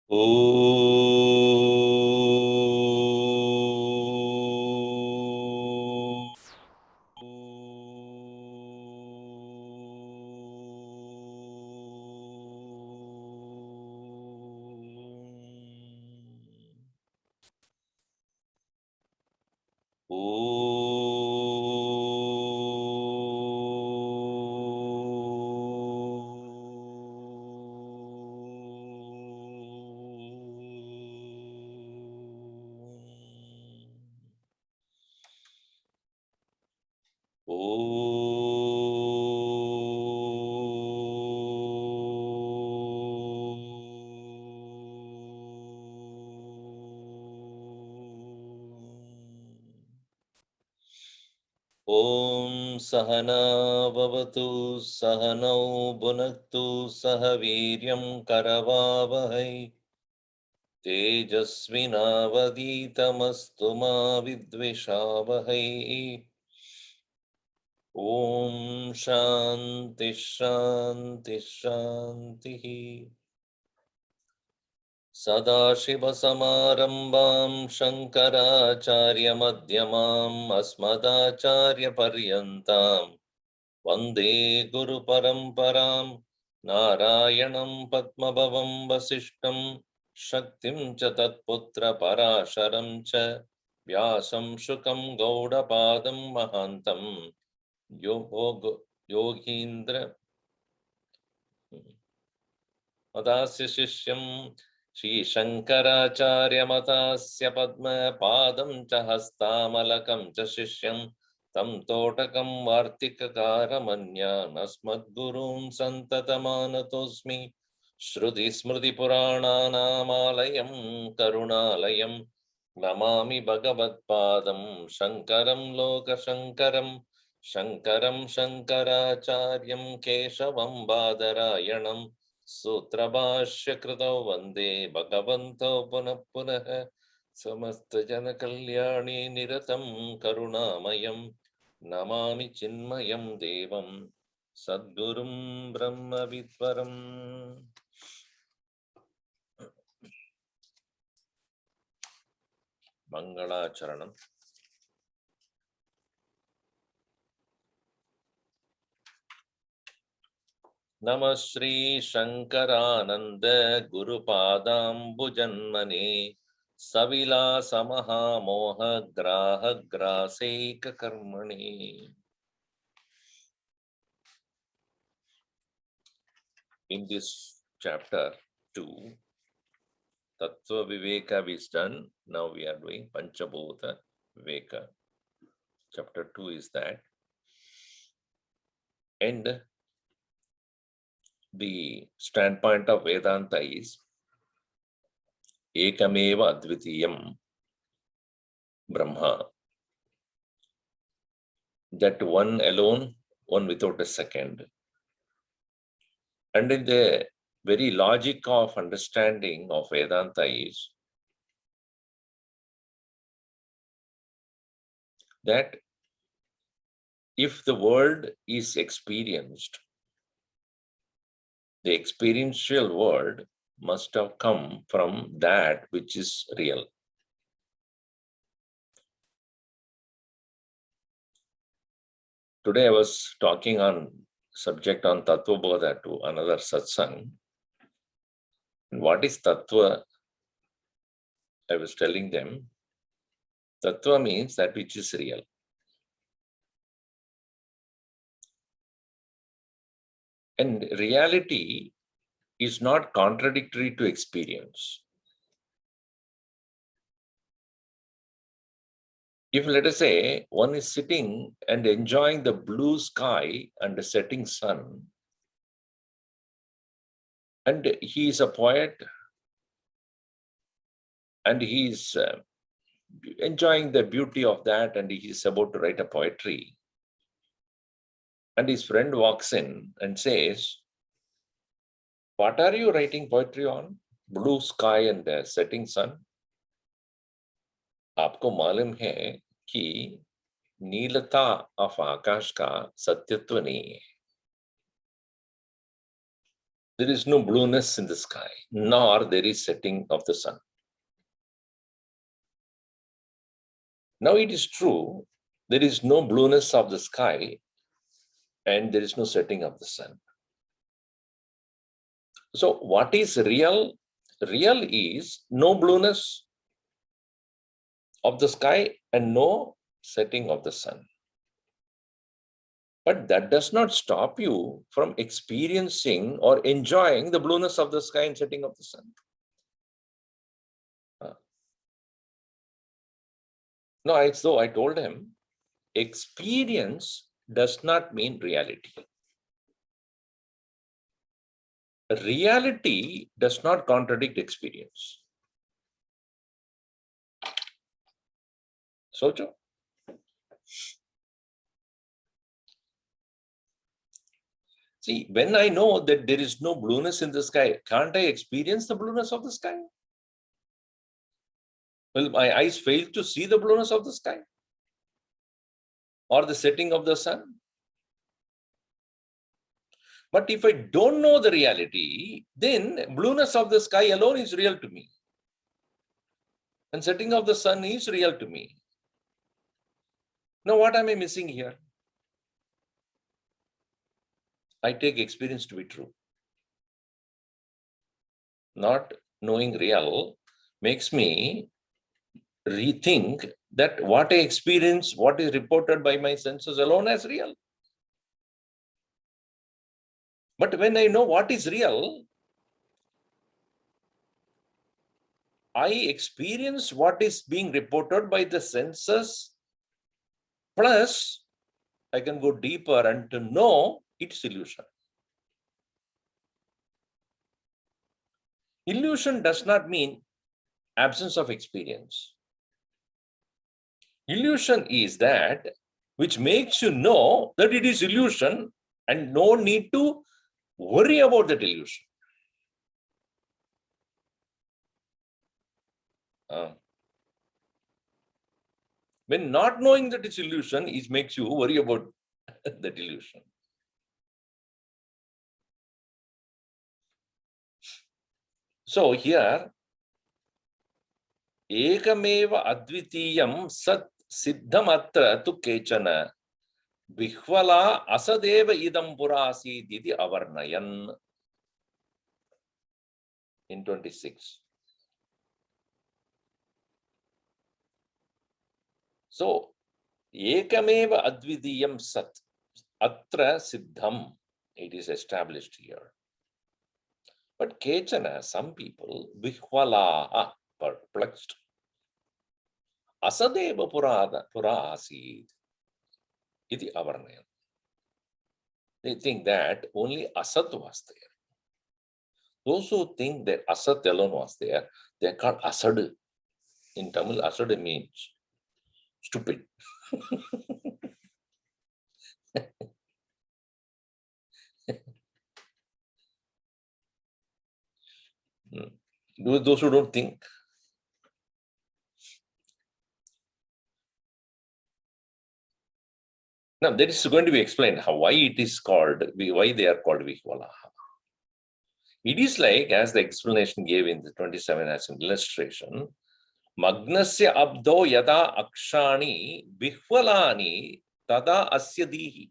Oh. Om Sahana Bhavatu Sahanau Bhunaktu Sahaviryam Karavavahai Tejasvinavaditamastu ma vidvishavahai. Om Shanti Shanti Shanti. Sadashivasamarambam Shankaracharya Madhyamam Asmadacharya Paryantam Vande Guru Paramparam Narayanam Padmabhavam Vasishtam Shaktim cha Tatputra Parasharam cha Vyasam Shukam Gaudapadam Mahantam Yogindra Madasya Shishyam Shri Shankaracharya Matasya Padma Padam cha Hastamalakam cha Shishyam Tam Totakam Vartikakara Manya Nasmadgurun Santatamanatosmi Shruti Smriti Purana Namalayam Karunalayam Namami Bhagavad Padam Shankaram Loka Shankaram Shankaram Shankaracharyam Keshavam Badarayanam Sutrabhashya Kritau Vande Bhagavanto Punah Punah Samasta Jana Kalyani Niratam Karunamayam Namami Chinmayam Devam Sadgurum Brahma Vidvaram. Mangala Charanam. Namah Shri Shankarananda Guru Padam Bhujanmane Savila Samaha Moha Graha Graseka Karmani. In this chapter 2, Tattva Viveka is done. Now we are doing Panchabhuta Viveka. Chapter 2 is that. And the standpoint of Vedanta is Ekameva Advitiyam Brahma. That one alone, one without a second. And in the very logic of understanding of Vedanta is that if the world is experienced, the experiential world must have come from that which is real. Today I was talking on subject on Tattva Bodha to another satsang. And what is Tattva? I was telling them, Tattva means that which is real. And reality is not contradictory to experience. If, let us say, one is sitting and enjoying the blue sky and the setting sun, and he is a poet, and he is enjoying the beauty of that, and he is about to write a poetry, and his friend walks in and says, "What are you writing poetry on? Blue sky and the setting sun? आपको मालूम है कि नीलता of आकाश का सत्यत्व नहीं है." there is no blueness in the sky, nor there is setting of the sun. Now it is true, there is no blueness of the sky and there is no setting of the sun. So what is real? Real is no blueness of the sky and no setting of the sun. But that does not stop you from experiencing or enjoying the blueness of the sky and setting of the sun. No, it's though I told him, experience does not mean reality. Reality does not contradict experience. Socho? See, when I know that there is no blueness in the sky, can't I experience the blueness of the sky? Will my eyes fail to see the blueness of the sky? Or the setting of the sun? But if I don't know the reality, then blueness of the sky alone is real to me. And setting of the sun is real to me. Now, what am I missing here? I take experience to be true. Not knowing real makes me rethink that what I experience, what is reported by my senses alone as real. But when I know what is real, I experience what is being reported by the senses, plus I can go deeper and to know it's illusion. Illusion does not mean absence of experience. Illusion is that which makes you know that it is illusion and no need to worry about that illusion. When not knowing that it's illusion, it makes you worry about that illusion. So here, ekameva advitiyam sat siddhamatra tu kechana vihvala asadeva idam purasi didi avarnayan in 26. So, ekameva advidiyam sat atra siddham, it is established here. But kechana, some people, vihvala, perplexed. Asadeva pura asid iti avarnayan. They think that only asat was there. Those who think that asat alone was there, they are called asad. In Tamil, asad means stupid. Those who don't think. Now, that is going to be explained why it is called, why they are called Vihvala. It is like, as the explanation gave in the 27 as an illustration, Magnasya abdo yada akshani vihvalani tada asya dihi.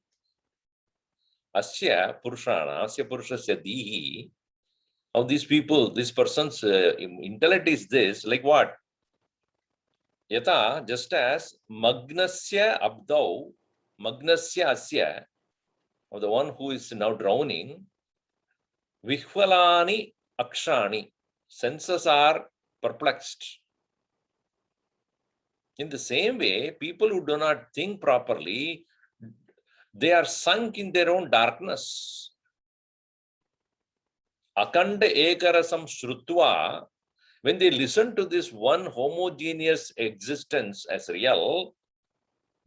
Asya purushana, asya purushasya dihi. How these people, this person's intellect is this, like what? Yata, just as Magnasya abdo, Magnasya asya, of the one who is now drowning, Vihvalani akshani, senses are perplexed. In the same way, people who do not think properly, they are sunk in their own darkness. Akanda ekarasam shrutva, when they listen to this one homogeneous existence as real,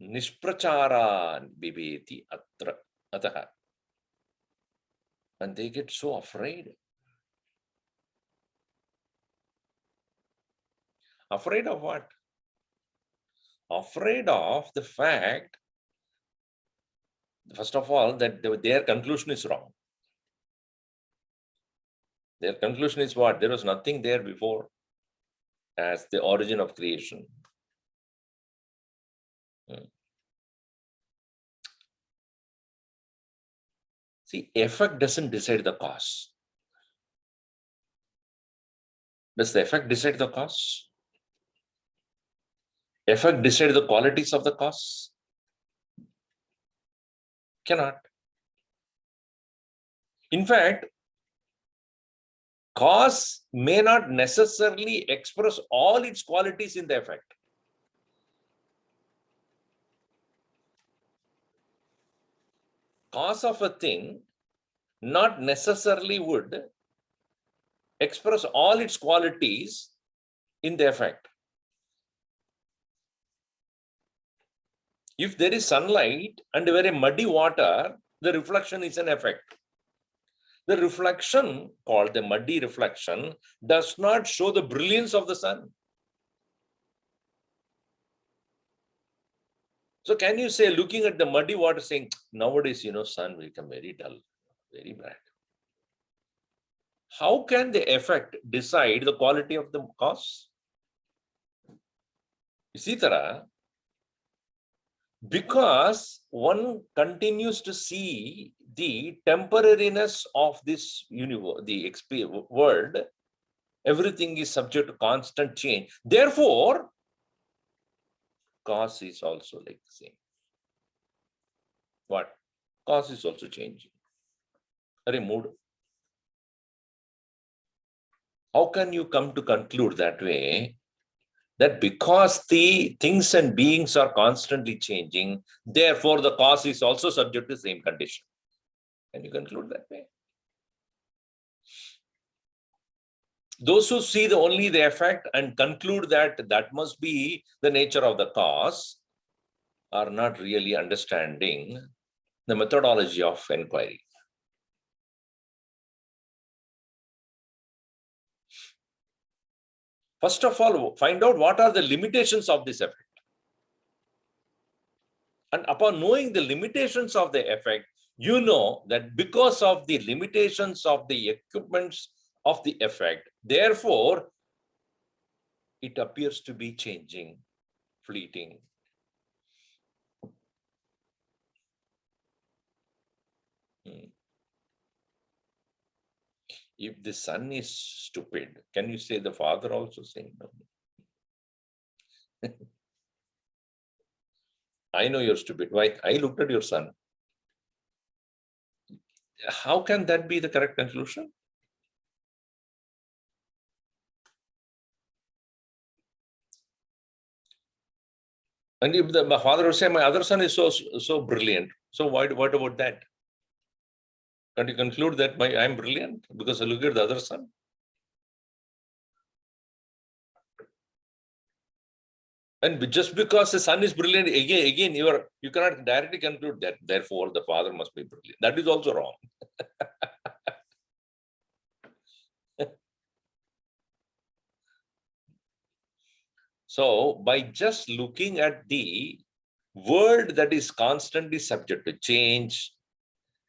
nishprachara bibeti atra ataha. And they get so afraid. Afraid of what? Afraid of the fact, first of all, that their conclusion is wrong. Their conclusion is what? There was nothing there before as the origin of creation. See, effect doesn't decide the cause. Does the effect decide the cause? Effect decide the qualities of the cause? Cannot. In fact, cause may not necessarily express all its qualities in the effect. Cause of a thing not necessarily would express all its qualities in the effect. If there is sunlight and very muddy water, the reflection is an effect. The reflection, called the muddy reflection, does not show the brilliance of the sun. So can you say, looking at the muddy water, saying, nowadays, sun will become very dull, very bright. How can the effect decide the quality of the cause? इसी तरह, because one continues to see the temporariness of this universe, the world, everything is subject to constant change. Therefore, cause is also like the same. What? Cause is also changing. Mood. How can you come to conclude that way? That because the things and beings are constantly changing, therefore the cause is also subject to the same condition. Can you conclude that way? Those who see only the effect and conclude that that must be the nature of the cause are not really understanding the methodology of inquiry. First of all, find out what are the limitations of this effect. And upon knowing the limitations of the effect, you know that because of the limitations of the equipments of the effect, therefore, it appears to be changing, fleeting. If the son is stupid, can you say the father also saying no? I know you're stupid. Why? I looked at your son. How can that be the correct conclusion? And if the father will say, my other son is so brilliant, so what about that? Can you conclude that I'm brilliant because I look at the other son? And just because the son is brilliant, again, you cannot directly conclude that, therefore the father must be brilliant. That is also wrong. So by just looking at the world that is constantly subject to change,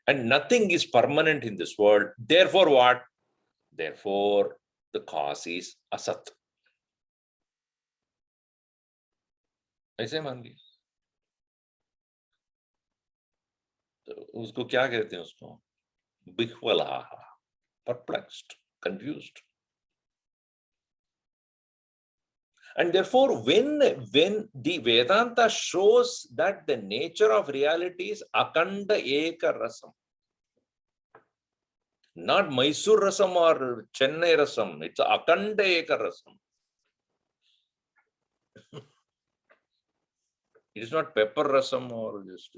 and nothing is permanent in this world, therefore what? Therefore, the cause is asat. ऐसे मान ली तो उसको क्या कहते हैं उसको? बिखवला, perplexed, confused. And therefore, when the Vedanta shows that the nature of reality is akanda eka rasam, not Mysore rasam or Chennai rasam, it's akanda eka rasam. It is not pepper rasam or just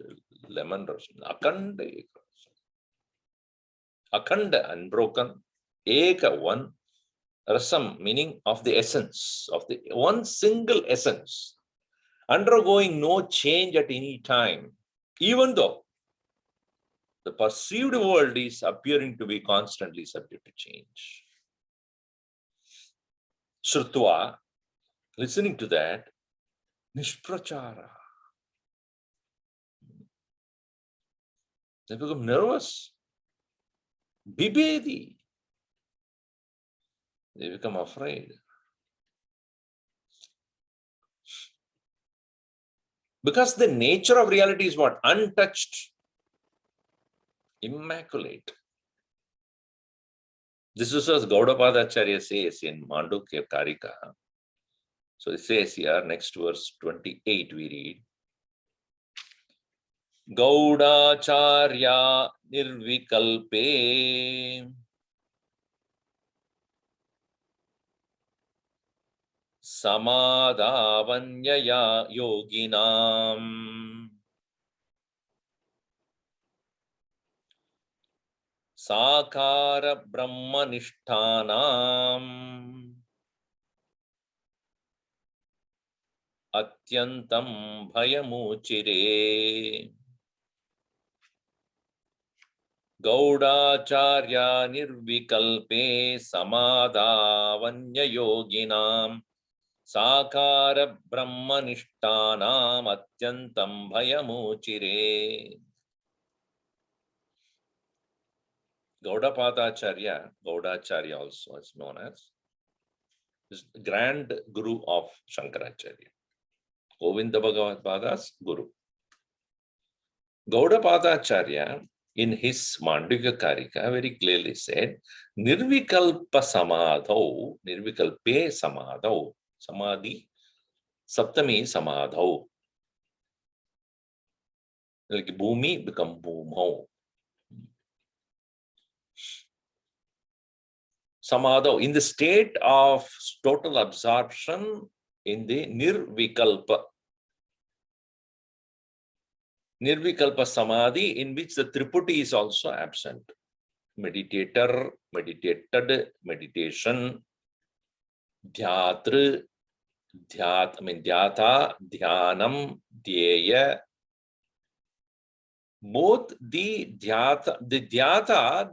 lemon rasam. Akanda eka rasam. Akhanda, unbroken. Eka, one. Rasam, meaning of the essence, of the one single essence, undergoing no change at any time, even though the perceived world is appearing to be constantly subject to change. Shrutva, listening to that, nishprachara. They become nervous. Bibedi. They become afraid. Because the nature of reality is what? Untouched, immaculate. This is as Gaudapada Acharya says in Mandukya Karika. So it says here, next verse 28 we read. Gaudacharya nirvikalpe samadhavanyaya yoginam sakara brahmanishtanam atyantam bhayamuchire. Gaudacharya nirvikalpe samadhavanya yoginam sakara brahmanishtanam atyantam bhayamuchire. Gaudapada Gaudacharya also is known as is grand guru of Shankaracharya. Govinda Bhagavad Pada's guru. Gaudapada Acharya in his Mandukya Karika very clearly said, Nirvikalpa Samadhau, Nirvikalpe Samadhau, Samadhi, Saptami Samadhau. Like Bhumi become Bhumau. Samadhau, in the state of total absorption in the Nirvikalpa. Nirvikalpa Samadhi, in which the Triputi is also absent. Meditator, meditated, meditation, dhyatra, dhyata, dhyanam, dhyeya. Both the dhyata,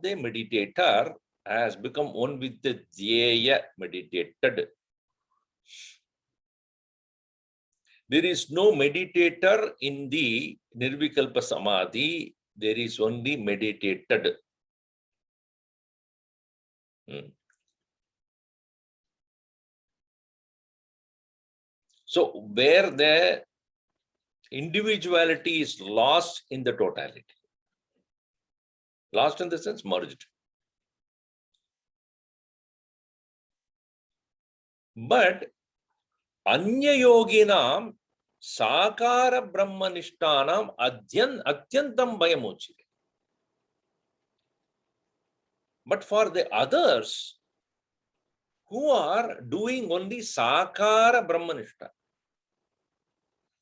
the meditator, has become one with the dhyeya, meditated. There is no meditator in the Nirvikalpa Samadhi. There is only meditated. So, where the individuality is lost in the totality. Lost in the sense merged. But Anya yoginam sakara brahmanishtanam atyantam bhayamuchire. But for the others who are doing only sakara brahmanishta,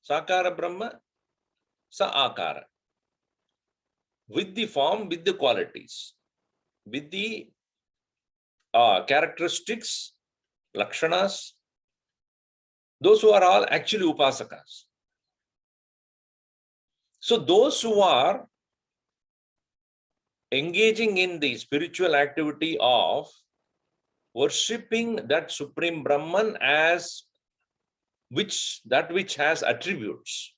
sakara brahma, saakara, with the form, with the qualities, with the characteristics, lakshanas, those who are all actually upasakas. So those who are engaging in the spiritual activity of worshipping that Supreme Brahman as that which has attributes,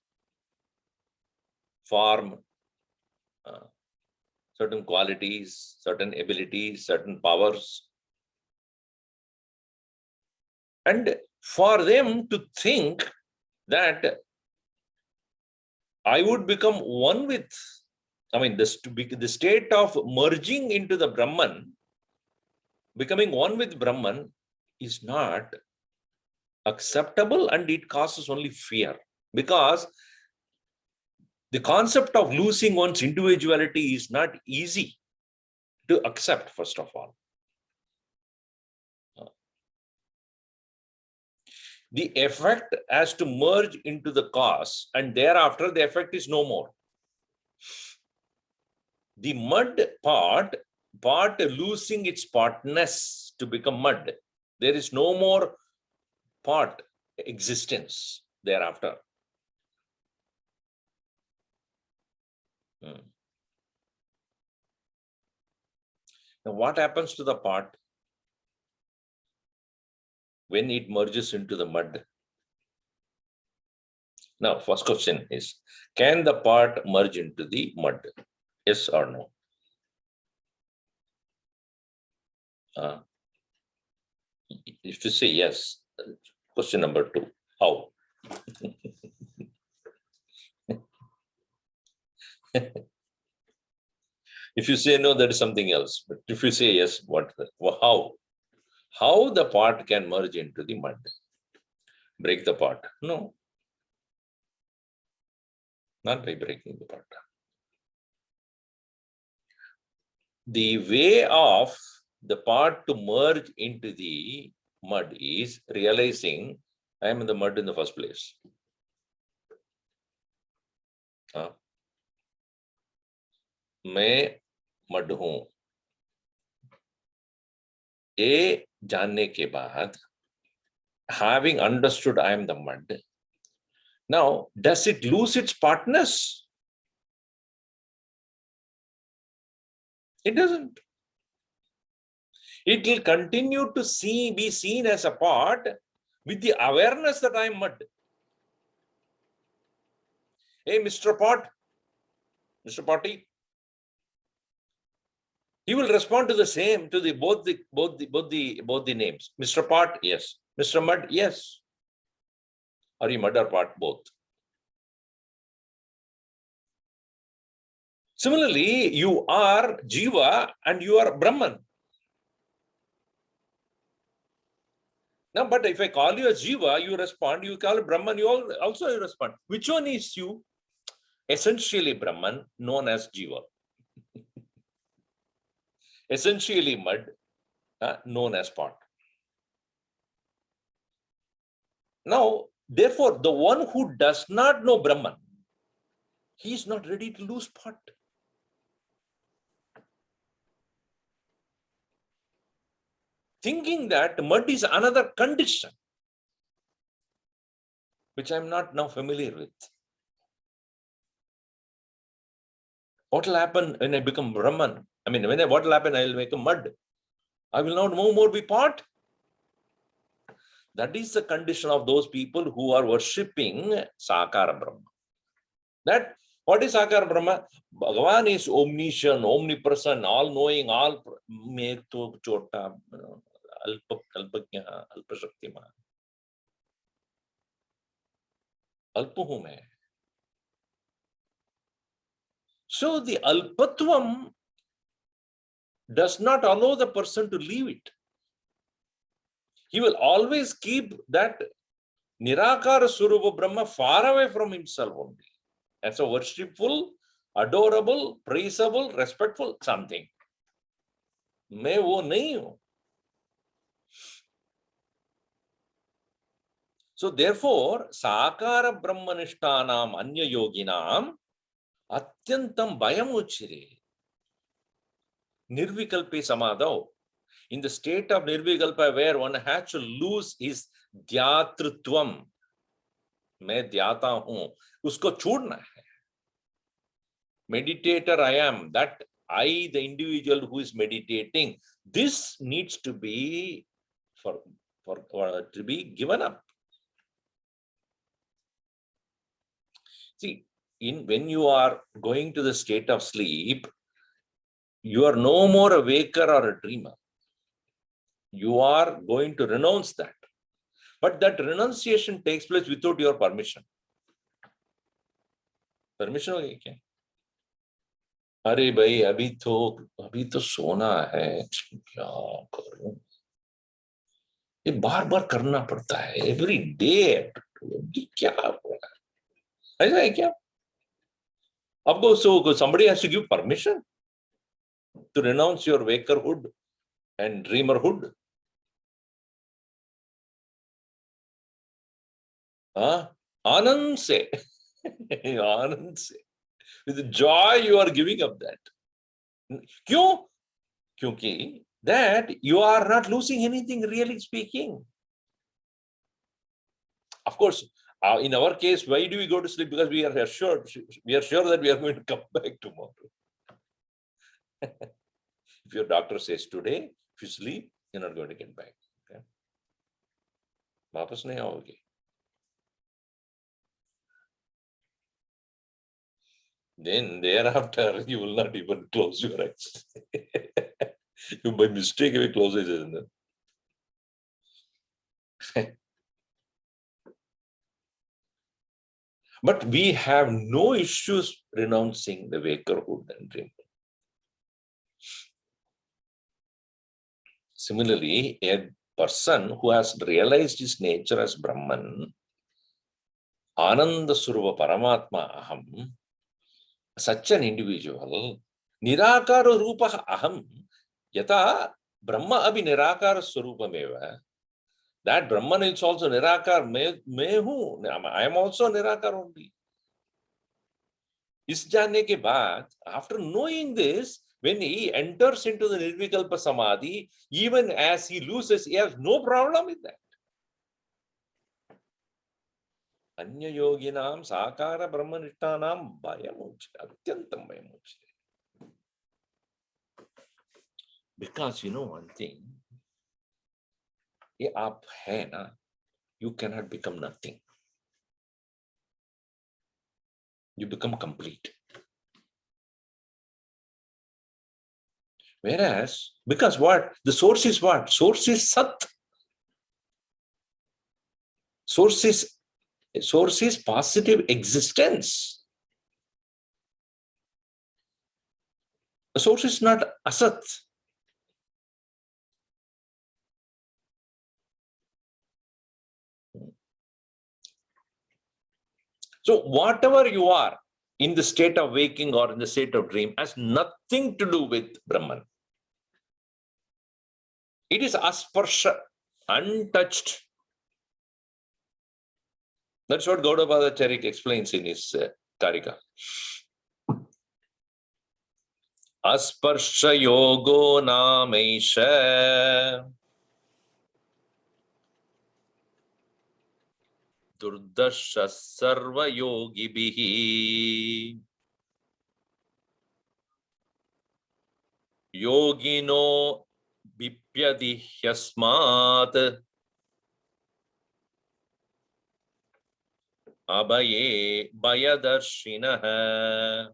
form, certain qualities, certain abilities, certain powers. And for them to think that I would become one with, the state of merging into the Brahman, becoming one with Brahman is not acceptable, and it causes only fear, because the concept of losing one's individuality is not easy to accept, first of all. The effect has to merge into the cause, and thereafter the effect is no more. The mud part losing its partness to become mud. There is no more part existence thereafter. Now what happens to the part when it merges into the mud? Now, first question is, can the part merge into the mud? Yes or no? If you say yes, question number 2, how? If you say no, that is something else. But if you say yes, what? How? How the pot can merge into the mud? Break the pot? No, not by breaking the pot. The way of the pot to merge into the mud is realizing I am in the mud in the first place. मैं mud हूं, ये जानने के बाद, having understood I am the mud, now does it lose its partners? It doesn't. It will continue to be seen as a pot with the awareness that I am mud. Hey, Mr. Pot, Mr. Potty, he will respond to the same, to the both the names. Mr. Pot, yes. Mr. Mud, yes. Are you mud or pot? Both. Similarly, you are Jiva and you are Brahman. Now, but if I call you a Jiva, you respond. You call Brahman, you also respond. Which one is you? Essentially Brahman, known as Jiva. Essentially mud, known as pot. Now, therefore, the one who does not know Brahman, he is not ready to lose pot. Thinking that mud is another condition, which I'm not now familiar with. What will happen when I become Brahman? I mean, what will happen? I will make a mud. I will not no more be pot. That is the condition of those people who are worshipping Sakara Brahma. That what is Sakara Brahma? Bhagavan is omniscient, omnipresent, all-knowing, all chota, alpagnya, alpashaktiman. Alpa hu main. So the alpatvam does not allow the person to leave it. He will always keep that Nirakara Surupa Brahma far away from himself only. That's a worshipful, adorable, praisable, respectful something. मैं वो नहीं हूं. So therefore, Sakara Brahmanishtanam Anya Yoginam Atyantam Bayam Uchire. Nirvikalpi Samadho. In the state of Nirvikalpa, where one has to lose his Dhyatrutvam, मैं ध्याता हूं, उसको छोड़ना है. Meditator I am, that I, the individual who is meditating, this needs to be to be given up. See, when you are going to the state of sleep, you are no more a waker or a dreamer. You are going to renounce that. But that renunciation takes place without your permission. Permission होगी क्या? अरे भाई अभी तो सोना है, क्या करूं? ये बार बार करना पड़ता है, एवरी डे. क्या ऐसा है क्या? आपको so somebody has to give permission to renounce your wakerhood and dreamerhood. आनंद से आनंद से, with joy you are giving up that. क्यों? क्योंकि that you are not losing anything, really speaking. Of course, in our case, why do we go to sleep? Because we are sure that we are going to come back tomorrow. If your doctor says today, if you sleep, you're not going to get back. Okay? वापस नहीं आओगे. Then thereafter, you will not even close your eyes. You by mistake will close it. But we have no issues renouncing the wakerhood and dream. Similarly, a person who has realized his nature as Brahman, Ananda Suruva Paramatma Aham, such an individual, Nirakara Rupa Aham, Yata Brahma Abhi Nirakara Surupameva, that Brahman is also Nirakar, Mehu, I am also Nirakar only. इस जानने के बाद, after knowing this, when he enters into the Nirvikalpa Samadhi, even as he loses, he has no problem with that. Anya yoginam sakara brahmanishtanam bayamuchya, atyantam bayamuchya. Because you know one thing, ye aap hai na, you cannot become nothing. You become complete. Whereas, because what? The source is what? Source is Sat. Source is positive existence. The source is not Asat. So whatever you are in the state of waking or in the state of dream has nothing to do with Brahman. It is asparsha, untouched. That's what Gaudapadacharya explains in his Karika. Asparsha yogo namesha Durdasha sarva yogi bihi yogino bipyadi hyasmat abaye bayadarshinaha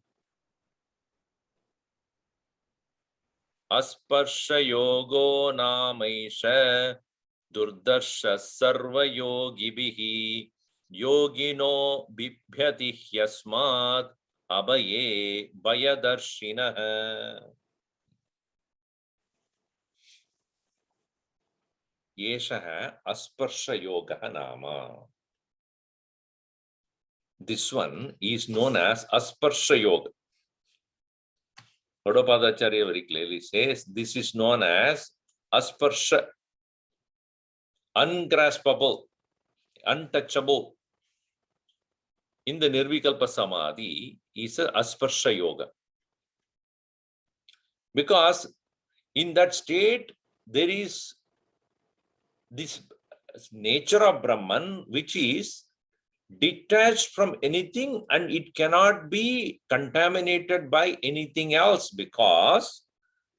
asparsha yogo namaisha durdarsha sarva yogi bihi yogino bipyati hyasmat abaye bayadarshinaha. Yeshaha asparsha yoga nama. This one is known as asparsha yoga. Gaudapadacharya very clearly says this is known as asparsha, ungraspable, untouchable. In the Nirvikalpa Samadhi is a asparsha yoga. Because in that state there is this nature of Brahman which is detached from anything and it cannot be contaminated by anything else because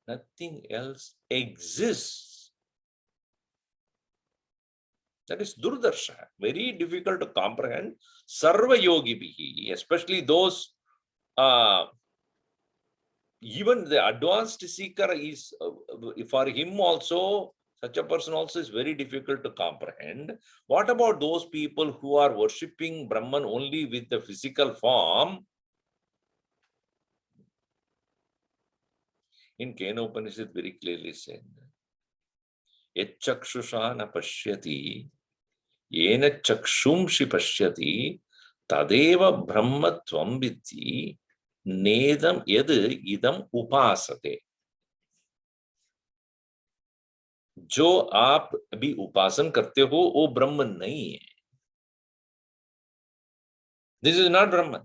nothing else exists. That is Durdarsha. Very difficult to comprehend. Sarva yogi bihi, especially those, even the advanced seeker is, for him also, such a person also is very difficult to comprehend. What about those people who are worshipping Brahman only with the physical form? In Kena Upanishad very clearly said, Yet chakshusha na pashyati, yena chakshumshi pashyati, tadeva brahmatvam vidhi, nedam yad idam upasate. जो आप अभी उपासन करते हो वो ब्रह्म नहीं है. This is not Brahman.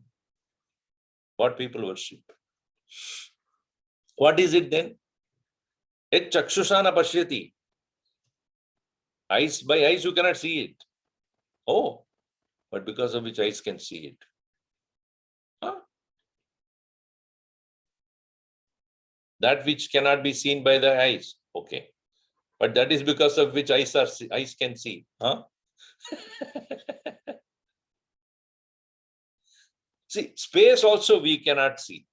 What people worship. What is it then? Et chakshusha na pashyati. Eyes, by eyes you cannot see it. Oh, but because of which eyes can see it. Huh? That which cannot be seen by the eyes. Okay. But that is because of which eyes can see. Huh? See, space also we cannot see.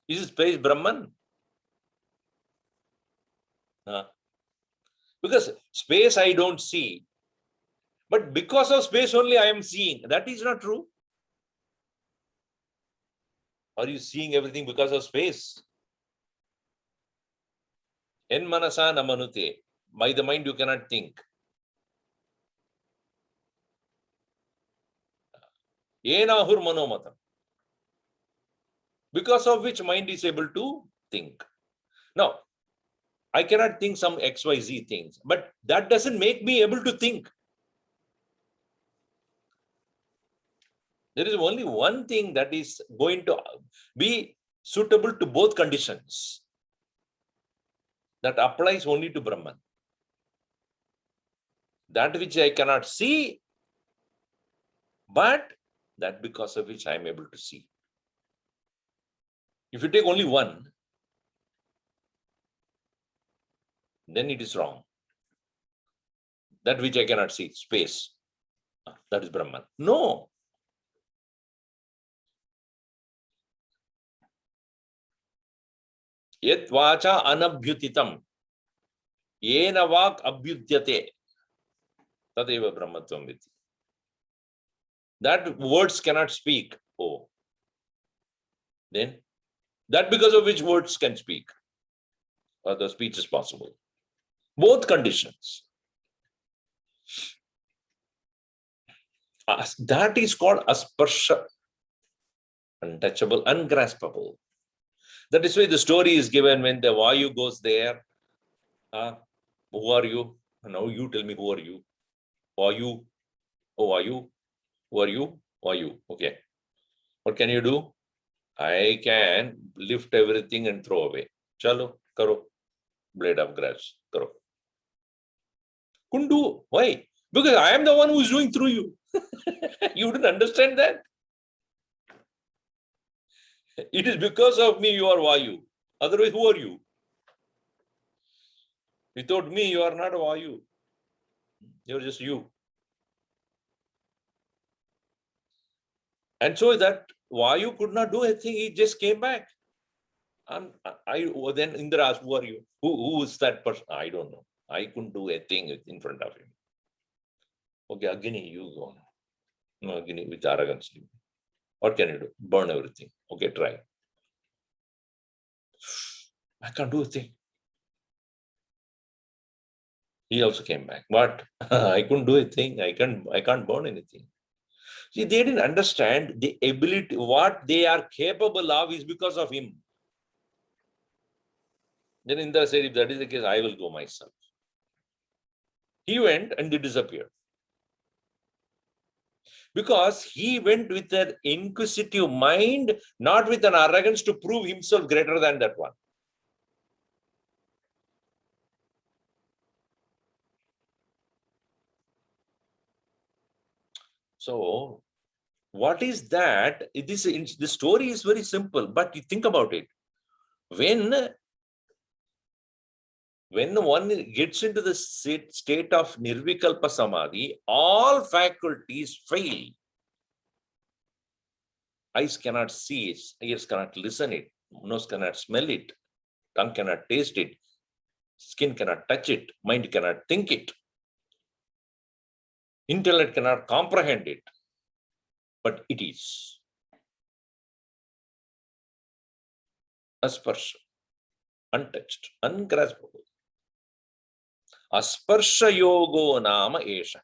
Is space Brahman? Huh? Because space I don't see. But because of space only I am seeing. That is not true. Are you seeing everything because of space? En manasa na manute. By the mind you cannot think. Yenahur manomatam. Because of which mind is able to think. Now, I cannot think some XYZ things, but that doesn't make me able to think. There is only one thing that is going to be suitable to both conditions. That applies only to Brahman. That which I cannot see, but that because of which I am able to see. If you take only one, then it is wrong. That which I cannot see, space, that is Brahman. No. Yet vacha anabhyutitam. Yena vak abhyutyate. Tadeva brahmatvam viti. That words cannot speak. Oh. Then, that because of which words can speak. Or the speech is possible. Both conditions. That is called asparsha. Untouchable, ungraspable. That is why the story is given when the Vayu goes there. Who are you? Now you tell me, who are you? Who are you? Who are you? Who are you? Who are you? Okay. What can you do? I can lift everything and throw away. Chalo, karo. Blade of grass, karo. Couldn't do. Why? Because I am the one who is doing through you. You didn't understand that? It is because of me you are Vayu. Otherwise, who are you? Without me, you are not Vayu. You are just you. And so that Vayu could not do anything. He just came back. And then Indra asked, who are you? Who is that person? I don't know. I couldn't do a thing in front of him. Okay, Agni, you go on. No, Agni with arrogance. What can you do? Burn everything. Okay, try. I can't do a thing. He also came back. What? I couldn't do a thing. I can't burn anything. See, they didn't understand the ability, what they are capable of is because of him. Then Indra said, if that is the case, I will go myself. He went and they disappeared. Because he went with an inquisitive mind, not with an arrogance to prove himself greater than that one. So, what is that? The story is very simple, but you think about it. When one gets into the state of Nirvikalpa Samadhi, all faculties fail. Eyes cannot see it, ears cannot listen it, nose cannot smell it, tongue cannot taste it, skin cannot touch it, mind cannot think it, intellect cannot comprehend it, but it is. Asparsha, untouched, ungraspable. Asparsha yogo nama esha.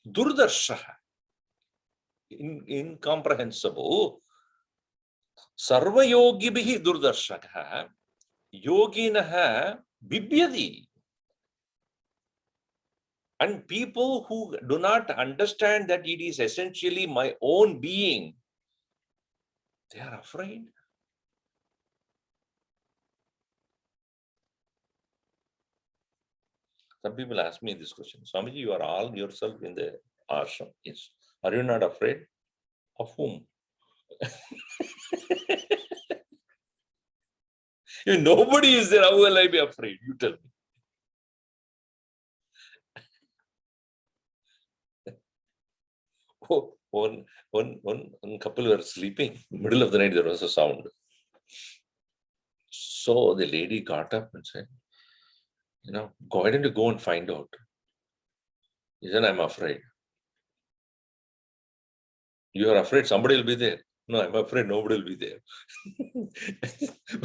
Durdarsha, incomprehensible. Sarva yogi bihi durdarshaka. Yoginaha bibyadi. And people who do not understand that it is essentially my own being, they are afraid. Some people ask me this question, Swamiji, you are all yourself in the ashram. Yes. Are you not afraid? Of whom? If nobody is there, how will I be afraid? You tell me. Oh, one couple were sleeping. Middle of the night, there was a sound. So the lady got up and said, why don't you go and find out? He said, I'm afraid. You are afraid somebody will be there. No, I'm afraid nobody will be there.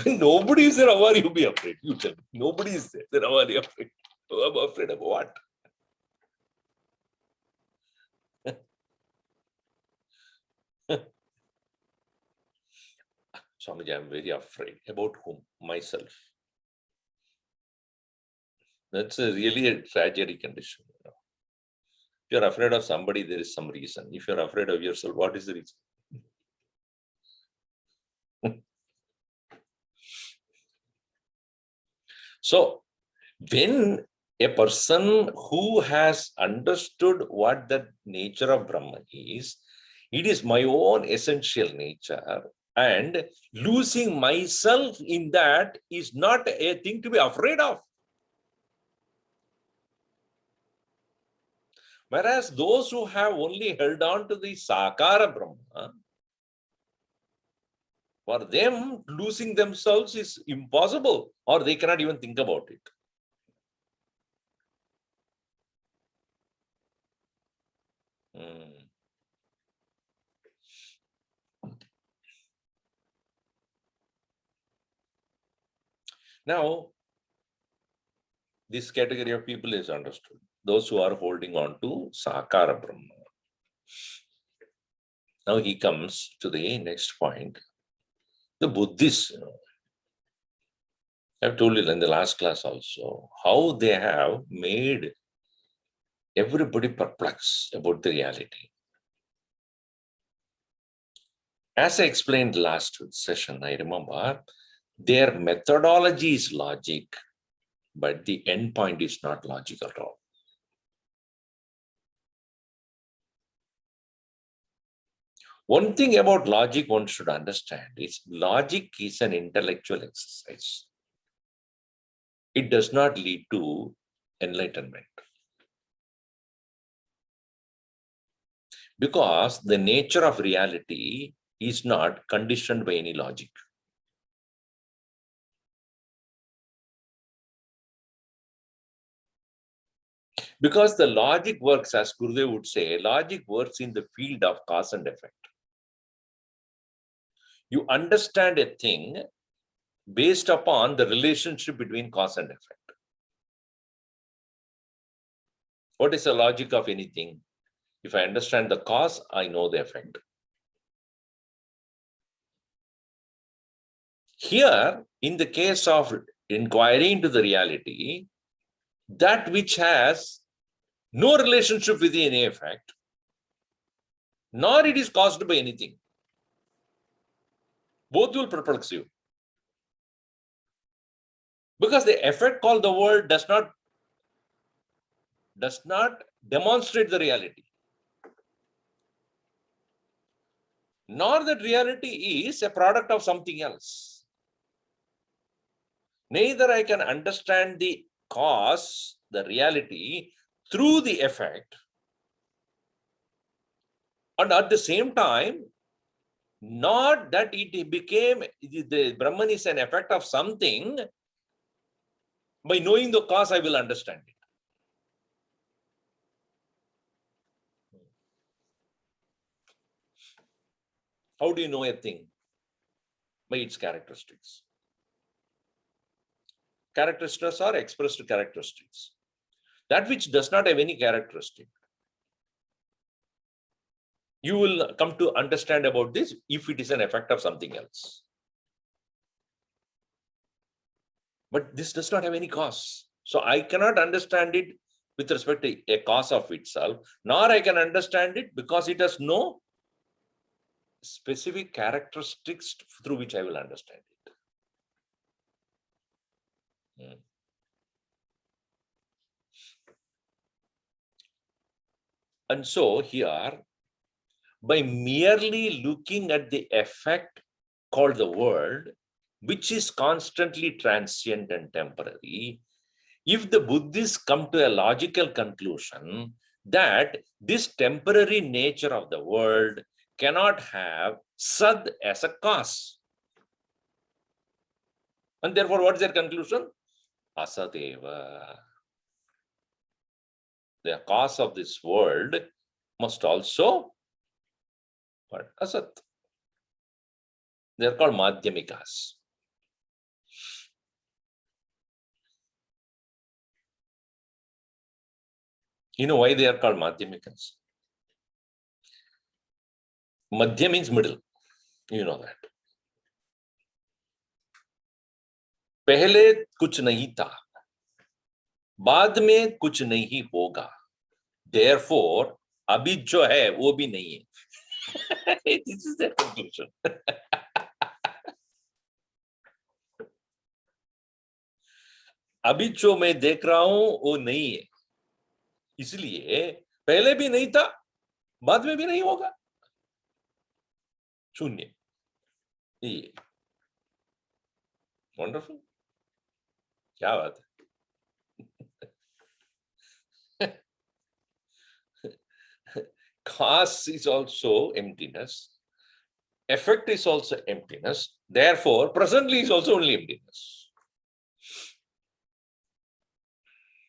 When nobody is there, how are you be afraid? You tell me. Nobody is there. Then how are you afraid? Oh, I'm afraid of what? Swamiji, I'm very afraid. About whom? Myself. That's really a tragedy condition. If you're afraid of somebody, there is some reason. If you're afraid of yourself, what is the reason? So, when a person who has understood what the nature of Brahman is, it is my own essential nature, and losing myself in that is not a thing to be afraid of. Whereas those who have only held on to the Sakara Brahma, for them, losing themselves is impossible, or they cannot even think about it. Now, this category of people is understood. Those who are holding on to Sakara Brahma. Now he comes to the next point. The Buddhists, I've told you in the last class also, how they have made everybody perplexed about the reality. As I explained last session, I remember, their methodology is logic, but the end point is not logical at all. One thing about logic one should understand is logic is an intellectual exercise. It does not lead to enlightenment. Because the nature of reality is not conditioned by any logic. Because the logic works, as Gurudev would say, logic works in the field of cause and effect. You understand a thing based upon the relationship between cause and effect. What is the logic of anything? If I understand the cause, I know the effect. Here, in the case of inquiry into the reality, that which has no relationship with any effect, nor it is caused by anything, both will perplex you. Because the effect called the world does not demonstrate the reality. Nor that reality is a product of something else. Neither I can understand the cause, the reality, through the effect, and at the same time, not that it became, the Brahman is an effect of something. By knowing the cause, I will understand it. How do you know a thing? By its characteristics. Characteristics are expressed characteristics. That which does not have any characteristic, you will come to understand about this if it is an effect of something else. But this does not have any cause. So I cannot understand it with respect to a cause of itself, nor I can understand it because it has no specific characteristics through which I will understand it. And so here, by merely looking at the effect called the world, which is constantly transient and temporary, if the Buddhists come to a logical conclusion that this temporary nature of the world cannot have Sad as a cause. And therefore, what is their conclusion? Asadeva. the cause of this world must also what? Asat. They are called Madhyamikas. You know why they are called Madhyamikas? Madhya means middle. You know that. पहले कुछ नहीं था, बाद में कुछ नहीं होगा. Therefore, अभी जो है वो भी नहीं है. This is their conclusion. अभी जो मैं देख रहा हूं वो नहीं है, इसलिए पहले भी नहीं था, बाद में भी नहीं होगा. शून्य. ये वंडरफुल. क्या बात है. Cause is also emptiness. Effect is also emptiness. Therefore, presently is also only emptiness.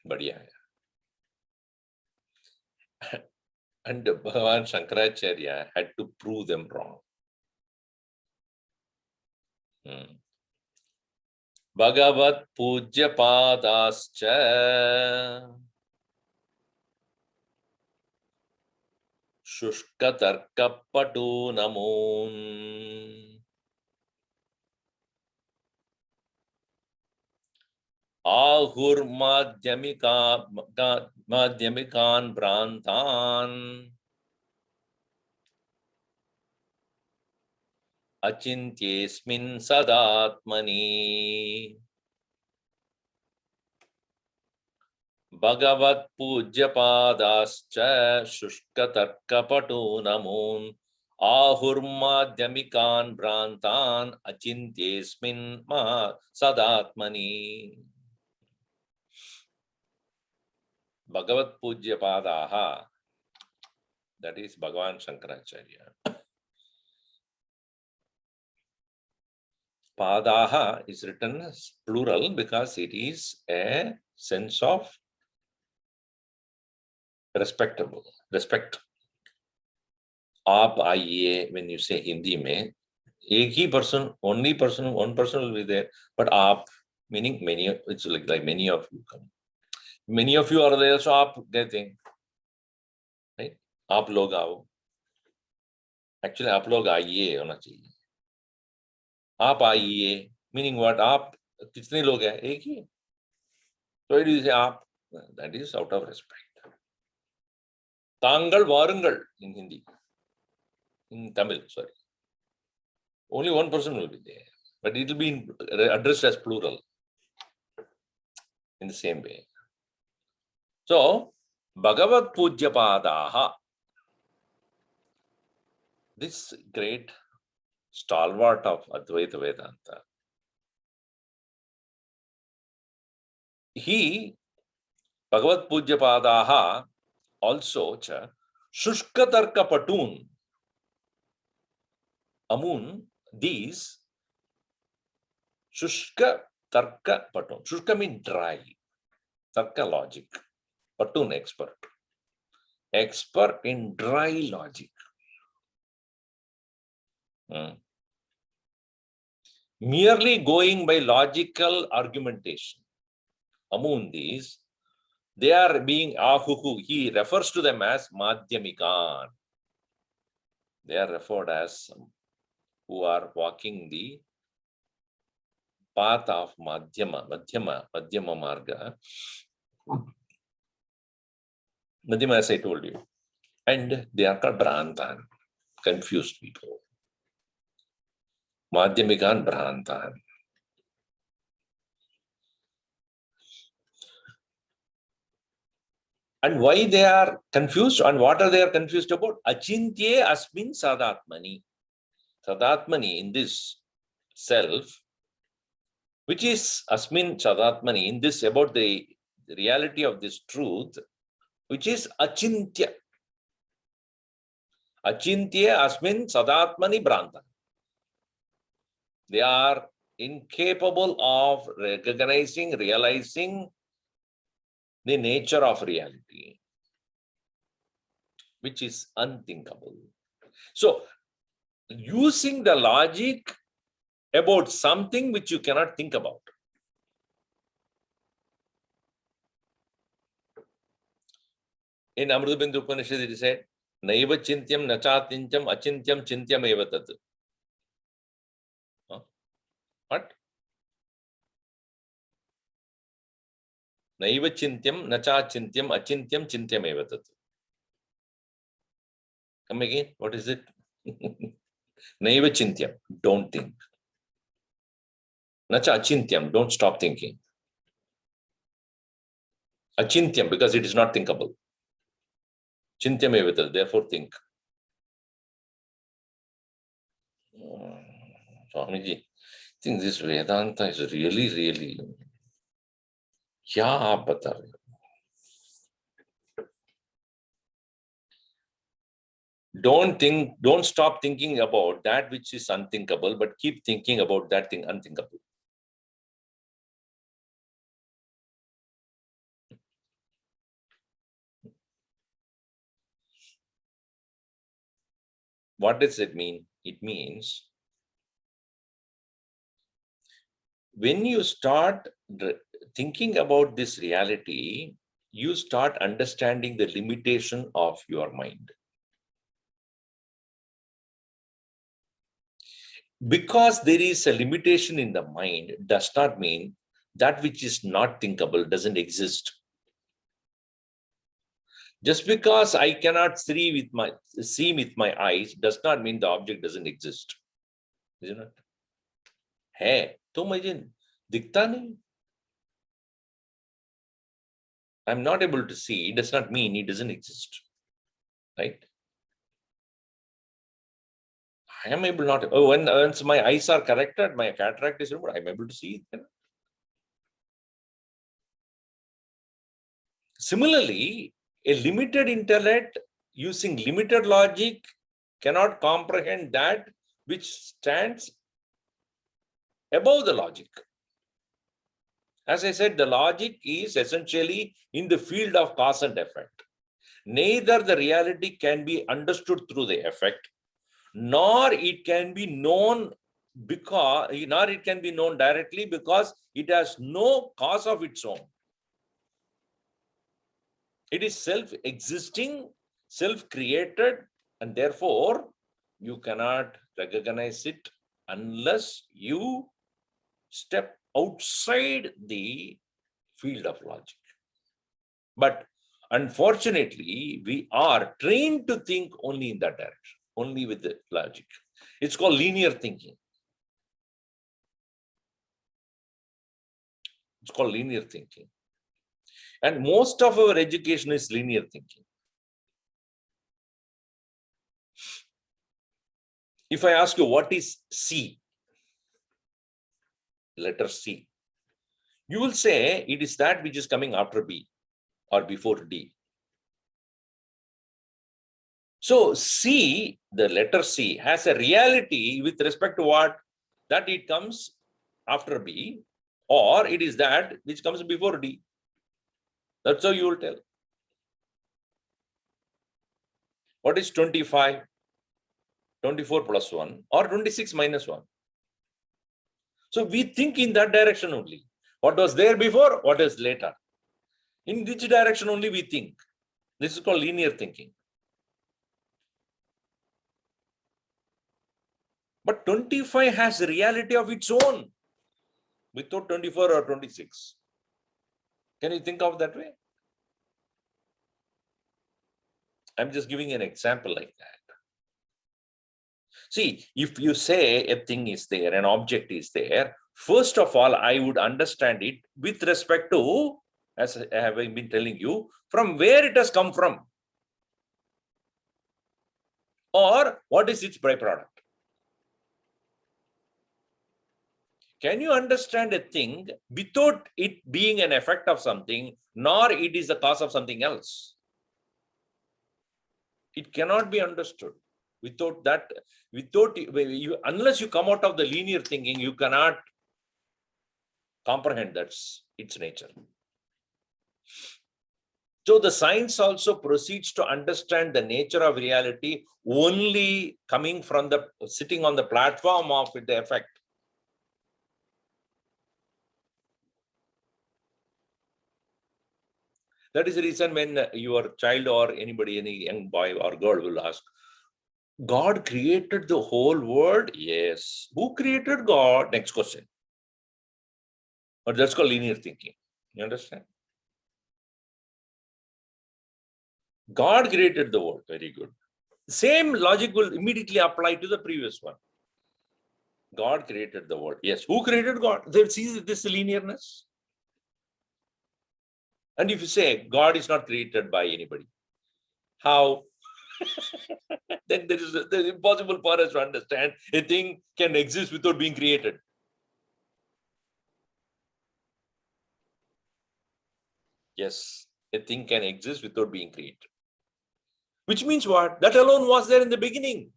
बढ़िया है. And Bhagavan Shankaracharya had to prove them wrong. Bhagavat Pujya Padascha Shushka Tarka Patu Namun Ahur Madhyamikan Brantan Achintyesmin Sadatmani Bhagavat Pujya Padascha Shushka Tarka Patu Namun Ahur Madhyamikan Brantan Achintyesmin Sadatmani. Bhagavat Pujya Padaha, that is Bhagavan Shankaracharya. Padaha is written as plural because it is a sense of respect. Aap आइए, when you say Hindi में, एक ही person, one person will be there, but aap meaning many, it's like many of you come. Many of you are there, so आप कहते हैं, right? आप लोग आओ. Actually, आप लोग आइए होना चाहिए. आप आइए, meaning what? आप कितने लोग हैं? एक ही. So it is आप. That is out of respect. तांगल वारुंगल in Hindi. In Tamil, sorry. Only one person will be there, but it will be addressed as plural in the same way. So, Bhagavat Pujya Padaha, this great stalwart of Advaita Vedanta, he, Bhagavat Pujya Padaha, also Shushka Tarka Patun, Amun, these Shushka Tarka Patun. Shushka means dry, Tarka logic, Patun expert. Expert in dry logic. Merely going by logical argumentation. Among these, they are being ahuhu. He refers to them as Madhyamikan. They are referred as who are walking the path of Madhyama Marga. Madhyama, as I told you. And they are called Bhrantan, confused people. Madhyamikan Bhrantan. And why they are confused and what are they confused about? Achintye asmin sadatmani. Sadatmani, in this self, which is asmin sadatmani, in this about the reality of this truth, which is achintya. Achintya asmin sadatmani branta. They are incapable of recognizing, realizing the nature of reality. which is unthinkable. So, using the logic about something which you cannot think about. In Amrutbindu Upanishad, it is said, Naiva chintyam nachatintyam achintyam chintyam eva tat. What? Naiva chintyam nachachintyam achintyam chintyam eva tat. Come again, what is it? Naiva chintyam, don't think. Nacha achintyam, don't stop thinking. Achintyam, because it is not thinkable. Chintyam eva tat, therefore think. Swamiji, I think this Vedanta is really, kya aap bata rahe ho? Don't stop thinking about that which is unthinkable, but keep thinking about that thing unthinkable. What does it mean? It means when you start thinking about this reality, you start understanding the limitation of your mind. Because there is a limitation in the mind does not mean that which is not thinkable doesn't exist. Just because I cannot see with my eyes does not mean the object doesn't exist. Isn't it? Hey, तो मुझे दिखता नहीं. I'm not able to see. It does not mean it doesn't exist. Right? I am able not. Oh, once my eyes are corrected, my cataract is removed, I'm able to see it. Similarly, a limited intellect using limited logic cannot comprehend that which stands above the logic. As I said, the logic is essentially in the field of cause and effect. Neither the reality can be understood through the effect, nor it can be known directly because it has no cause of its own. It is self-existing, self-created, and therefore you cannot recognize it unless you step outside the field of logic. But unfortunately, we are trained to think only in that direction, only with the logic. It's called linear thinking. It's called linear thinking. And most of our education is linear thinking. If I ask you, what is C? Letter C. You will say it is that which is coming after B or before D. So C, the letter C, has a reality with respect to what? That it comes after B, or it is that which comes before D. That's how you will tell. What is 25? 24 plus 1 or 26 minus 1. So we think in that direction only. What was there before, what is later. In which direction only we think. This is called linear thinking. But 25 has a reality of its own without 24 or 26. Can you think of that way? I'm just giving an example like that. See, if you say a thing is there, an object is there, first of all, I would understand it with respect to, as I have been telling you, from where it has come from. Or what is its byproduct. Can you understand a thing without it being an effect of something, nor it is the cause of something else? It cannot be understood. Without that, unless you come out of the linear thinking, you cannot comprehend that's its nature. So the science also proceeds to understand the nature of reality only coming from the sitting on the platform of the effect. That is the reason when your child or anybody, any young boy or girl will ask, God created the whole world? Yes. Who created God? Next question. But that's called linear thinking. You understand? God created the world. Very good. Same logic will immediately apply to the previous one. God created the world. Yes. Who created God? They see this linearness. And if you say God is not created by anybody, how? Then there is impossible for us to understand a thing can exist without being created. Yes, a thing can exist without being created. Which means what? That alone was there in the beginning.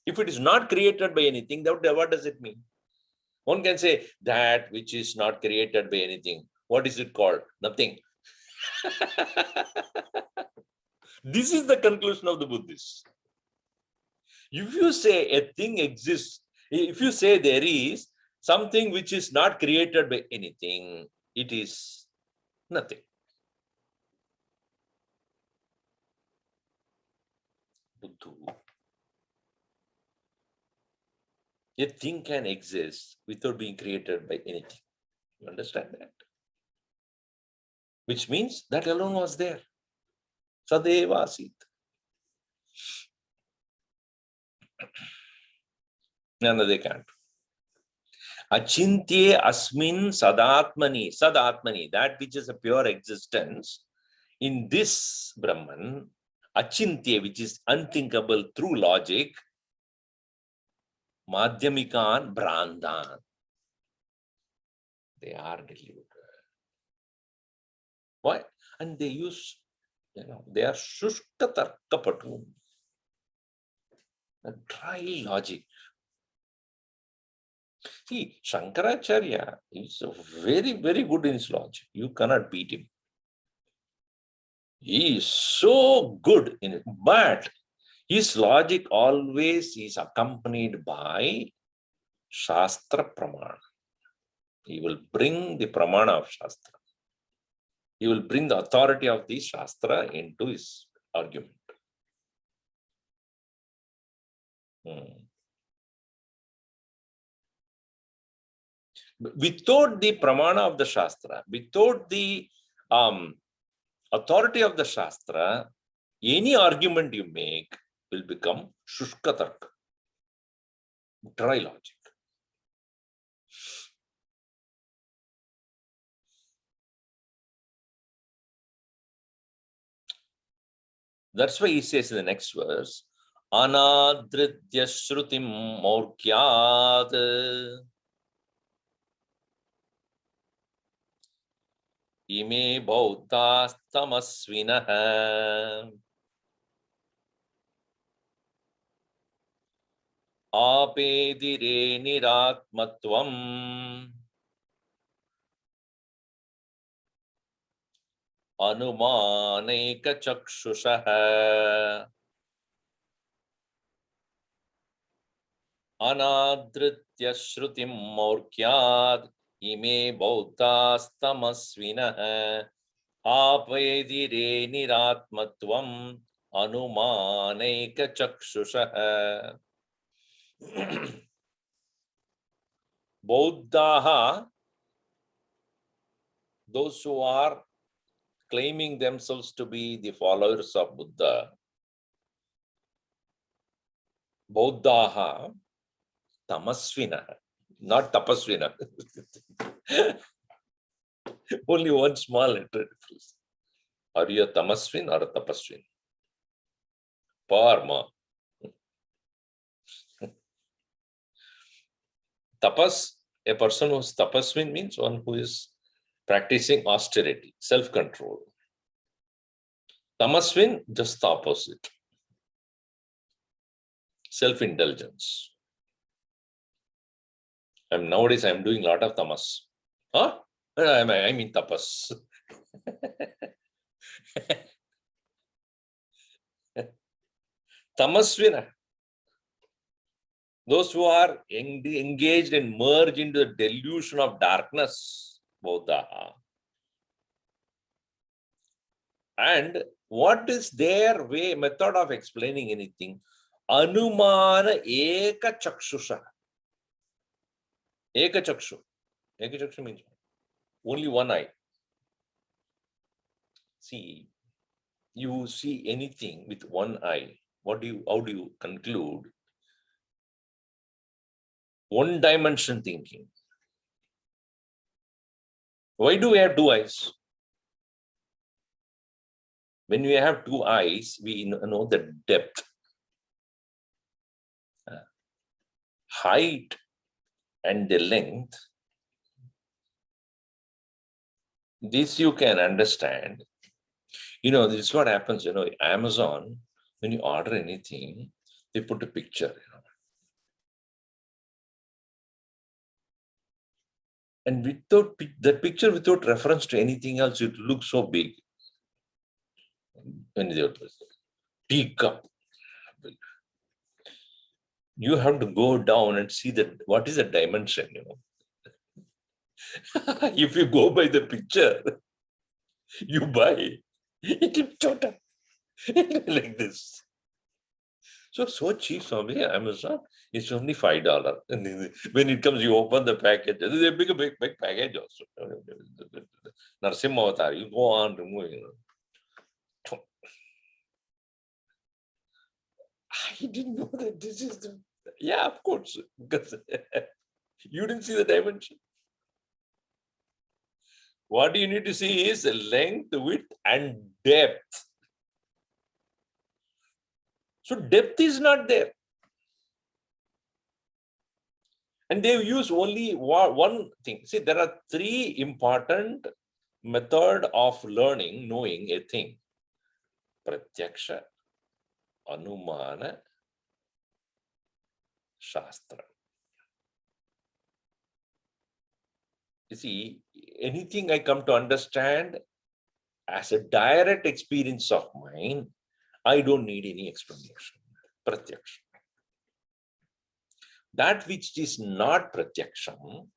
If it is not created by anything, what does it mean? One can say that which is not created by anything. What is it called? Nothing. This is the conclusion of the Buddhists. If you say a thing exists, if you say there is something which is not created by anything, it is nothing. Buddhu. A thing can exist without being created by anything. You understand that? Which means that alone was there. Sadeva asit. No, they can't. Achintye asmin sadatmani. Sadatmani, that which is a pure existence. In this Brahman, achintye, which is unthinkable through logic, madhyamikan brandan. They are deluded. Why? And they use, they are shushka tarkapatu. A dry logic. See, Shankaracharya is very, very good in his logic. You cannot beat him. He is so good in it. But his logic always is accompanied by Shastra Pramana. He will bring the Pramana of Shastra. He will bring the authority of the Shastra into his argument. Without the Pramana of the Shastra, without the authority of the Shastra, any argument you make will become Shushka Tarka, dry logic. That's why he says in the next verse, Anadritya Shrutim Morkyad Ime Bauddhas Tamasvinaha Apedire Niratmatvam Anumaneka Chakshushaha Anadritya Shrutim Morkyad Ime Bauddhas Tamasvinaha Apedire Niratmatvam Anumaneka Chakshushaha. Buddha, those who are claiming themselves to be the followers of Buddha, Buddha, tamasvina, not tapasvina. Only one small letter. Are you a tamasvin or a tapasvin? Parma. Tapas, a person who is tapasvin means one who is practicing austerity, self-control. Tamasvin, just the opposite. Self-indulgence. Nowadays I'm doing a lot of tamas. Huh? I mean tapas. Tamasvina. Those who are engaged and merged into the delusion of darkness, Bodha. And what is their method of explaining anything? Anumana eka chakshusha. Eka chakshu. Eka chakshu means only one eye. See, you see anything with one eye. How do you conclude? One dimension thinking. Why do we have two eyes? When we have two eyes, we know the depth, height, and the length. This you can understand. This is what happens, Amazon, when you order anything, they put a picture, And without that picture, without reference to anything else, it looks so big. When they teacup, you have to go down and see that what is the dimension, If you go by the picture, you buy it is chota like this. So cheap, Swami, Amazon. It's only $5. And when it comes, you open the package. There's a big package also. Narsimha Avatar, you go on removing. I didn't know that this is the. Yeah, of course. Because you didn't see the dimension. What you need to see is the length, width, and depth. So depth is not there. And they use only one thing. See, there are three important methods of learning, knowing a thing. Pratyaksha, Anumana, Shastra. You see, anything I come to understand as a direct experience of mine, I don't need any explanation. Pratyaksha. That which is not pratyaksham,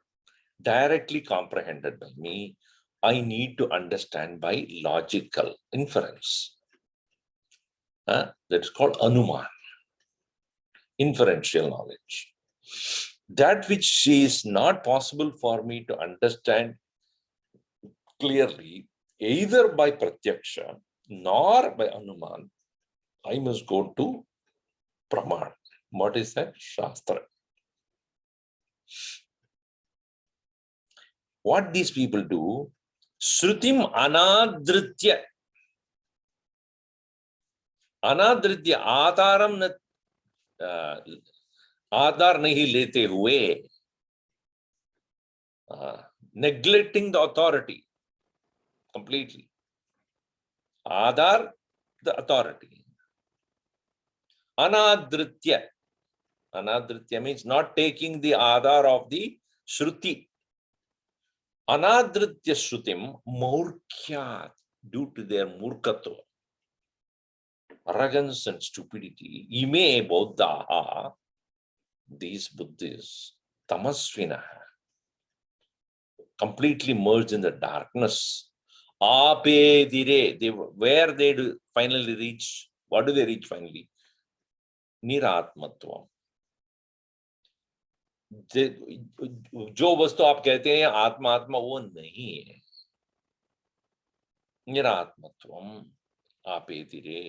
directly comprehended by me, I need to understand by logical inference. That's called anuman, inferential knowledge. That which is not possible for me to understand clearly, either by pratyaksha nor by anuman, I must go to praman. What is that? Shastra. What these people do, Shrutim anadritya. Anadritya, Adaram Adar nahi lete hue. Neglecting the authority completely. Adar, the authority. Anadritya. Anadritya means not taking the adar of the Shruti. Anadritya Shrutim Maurkyat, due to their murkatva, arrogance and stupidity, ime bodhaha, these Buddhists, tamasvina, completely merged in the darkness. Ape dire, where they do finally reach, what do they reach finally? Niratmatvam. जो वस्तु आप कहते हैं आत्मा आत्मा वो नहीं है निरात्मत्वम आपेतिरे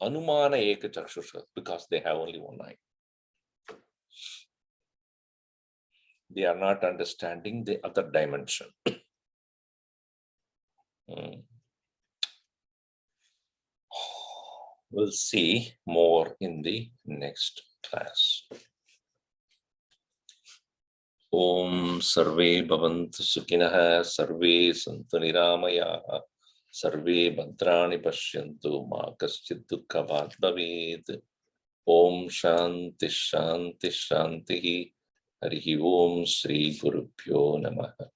अनुमान एक चक्षुष because they have only one eye. They are not understanding the other dimension. We'll see more in the next class. Om Sarve Bhavantu Sukhinah Sarve Santu Niramayaha Sarve Bhadrani Pashyantu Ma Kaschid Dukkhavat Bhavet. Om Shanti Shanti Shanti Harihi Om Sri Gurubhyo Namaha.